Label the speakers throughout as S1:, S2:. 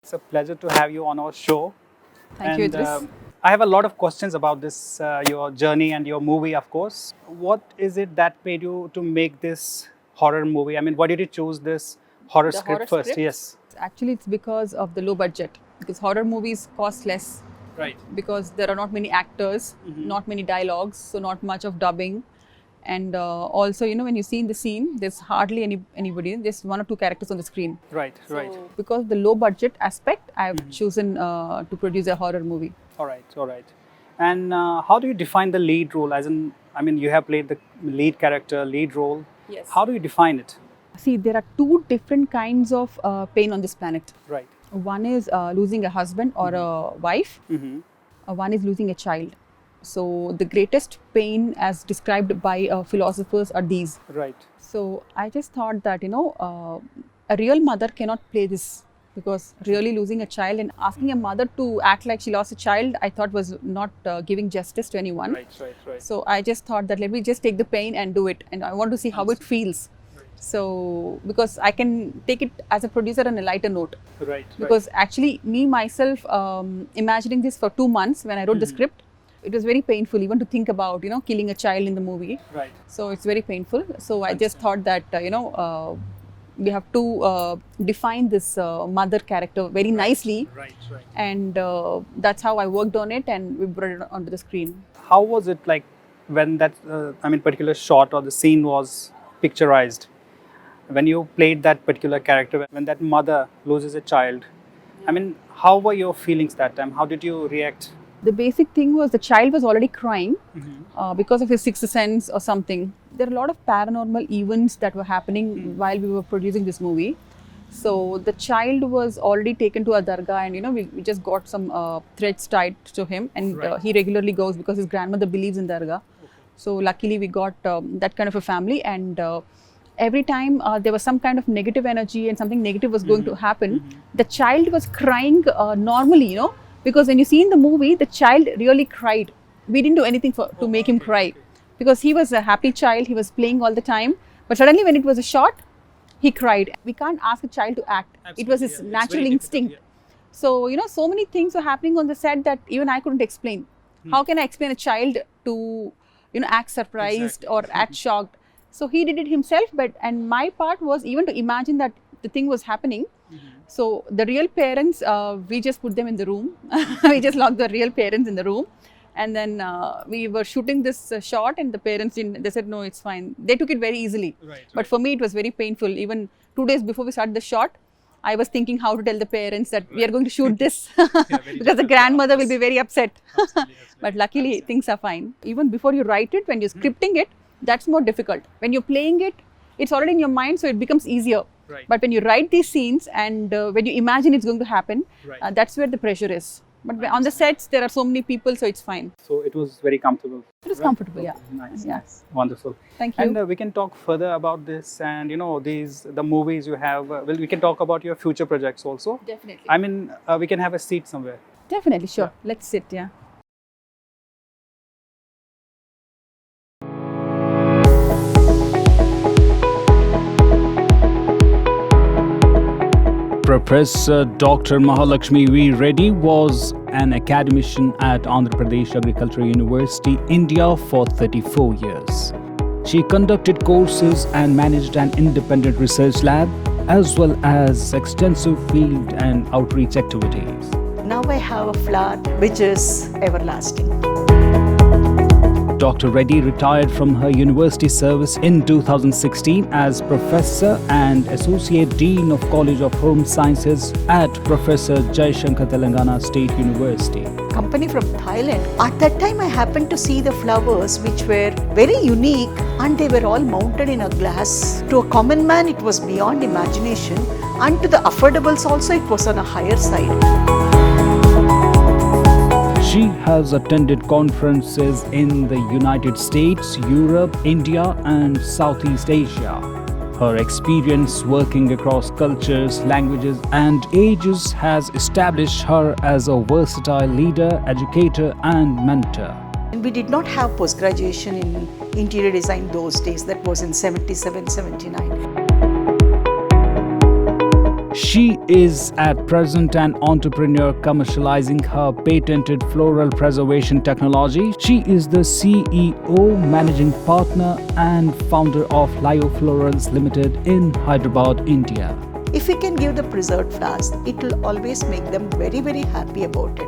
S1: It's a pleasure to have you on our show.
S2: Thank you, Idris.
S1: I have a lot of questions about this, your journey and your movie, of course. What is it that made you to make this horror movie? I mean, why did you choose this horror
S2: The
S1: script
S2: horror
S1: first?
S2: script?
S1: Yes.
S2: Actually, it's because of the low budget. Because horror movies cost less.
S1: Right.
S2: Because there are not many actors, not many dialogues, so not much of dubbing. And also, when you see in the scene, there's hardly anybody. There's one or two characters on the screen.
S1: Right. Right.
S2: So, because of the low budget aspect, I've chosen to produce a horror movie.
S1: All right. All right. And how do you define the lead role? As in, I mean, you have played the lead character, lead role.
S2: Yes.
S1: How do you define it?
S2: See, there are two different kinds of pain on this planet.
S1: Right.
S2: One is losing a husband or a wife. One is losing a child. So the greatest pain, as described by philosophers, are these.
S1: Right.
S2: So I just thought that a real mother cannot play this, because really losing a child and asking a mother to act like she lost a child, I thought was not giving justice to anyone.
S1: Right. Right. Right.
S2: So I just thought that let me just take the pain and do it, and I want to see how it feels. So because I can take it as a producer on a lighter note.
S1: Right.
S2: Because actually me myself imagining this for 2 months when I wrote the script, it was very painful even to think about killing a child in the movie.
S1: Right.
S2: So it's very painful. So I just thought that we have to define this mother character very nicely.
S1: Right. Right.
S2: And that's how I worked on it, and we brought it onto the screen.
S1: How was it like when that particular shot or the scene was picturized? When you played that particular character, when that mother loses a child, I mean, how were your feelings that time? How did you react?
S2: The basic thing was the child was already crying because of his sixth sense or something. There are a lot of paranormal events that were happening while we were producing this movie. So the child was already taken to a dargah, and we just got some threads tied to him, and he regularly goes because his grandmother believes in dargah. So luckily we got that kind of a family, and every time there was some kind of negative energy and something negative was going to happen, the child was crying normally, because when you see in the movie, the child really cried. We didn't do anything to make him cry, because he was a happy child, he was playing all the time, but suddenly when it was a shot, he cried. We can't ask a child to act.
S1: Absolutely,
S2: it was his natural instinct. So, so many things were happening on the set that even I couldn't explain. How can I explain a child to, act surprised or act shocked? So he did it himself, and my part was even to imagine that the thing was happening. So the real parents, we just put them in the room. We just locked the real parents in the room, and then we were shooting this shot, and the parents didn't. They said no, it's fine. They took it very easily. Right. But for me, it was very painful. Even 2 days before we started the shot, I was thinking how to tell the parents that we are going to shoot this because the grandmother will be very upset. But luckily, things are fine. Even before you write it, when you're scripting it, that's more difficult. When you're playing it, it's already in your mind, so it becomes easier. Right. But when you write these scenes and when you imagine it's going to happen, that's where the pressure is. But on the sets, there are so many people, so it's fine.
S1: So it was very comfortable.
S2: It was comfortable, yeah.
S1: Nice.
S2: Yeah.
S1: Nice. Wonderful.
S2: Thank you.
S1: And we can talk further about this, and the movies you have. We can talk about your future projects also.
S2: Definitely.
S1: I mean, we can have a seat somewhere.
S2: Definitely, sure. Yeah. Let's sit, yeah.
S1: Professor Dr. Mahalakshmi V. Reddy was an academician at Andhra Pradesh Agricultural University, India for 34 years. She conducted courses and managed an independent research lab, as well as extensive field and outreach activities.
S3: Now I have a flower which is everlasting.
S1: Dr. Reddy retired from her university service in 2016 as Professor and Associate Dean of College of Home Sciences at Professor Jaishankar Telangana State University.
S3: Company from Thailand. At that time I happened to see the flowers which were very unique, and they were all mounted in a glass. To a common man it was beyond imagination, and to the affordables also it was on a higher side.
S1: She has attended conferences in the United States, Europe, India, and Southeast Asia. Her experience working across cultures, languages, and ages has established her as a versatile leader, educator, and mentor.
S3: And we did not have post-graduation in interior design those days. That was in 77, 79.
S1: She is at present an entrepreneur commercializing her patented floral preservation technology. She is the CEO, managing partner and founder of Lyo Florals Limited in Hyderabad, India.
S3: If we can give the preserved flowers, it will always make them very, very happy about it.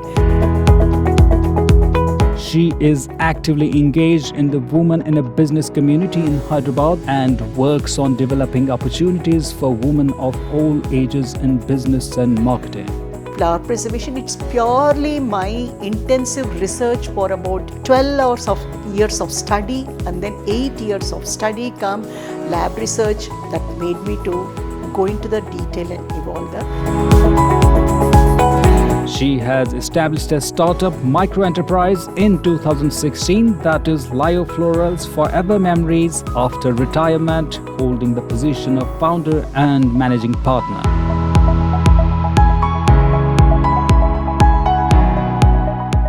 S1: She is actively engaged in the Women in a Business community in Hyderabad and works on developing opportunities for women of all ages in business and marketing.
S3: Flower preservation, it's purely my intensive research for about 12 years of study, and then 8 years of study come lab research that made me to go into the detail and evolve the.
S1: She has established a startup micro-enterprise in 2016 that is Lyo Florals Forever Memories after retirement, holding the position of founder and managing partner.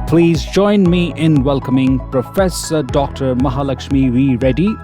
S1: Please join me in welcoming Professor Dr. Mahalakshmi V. Reddy,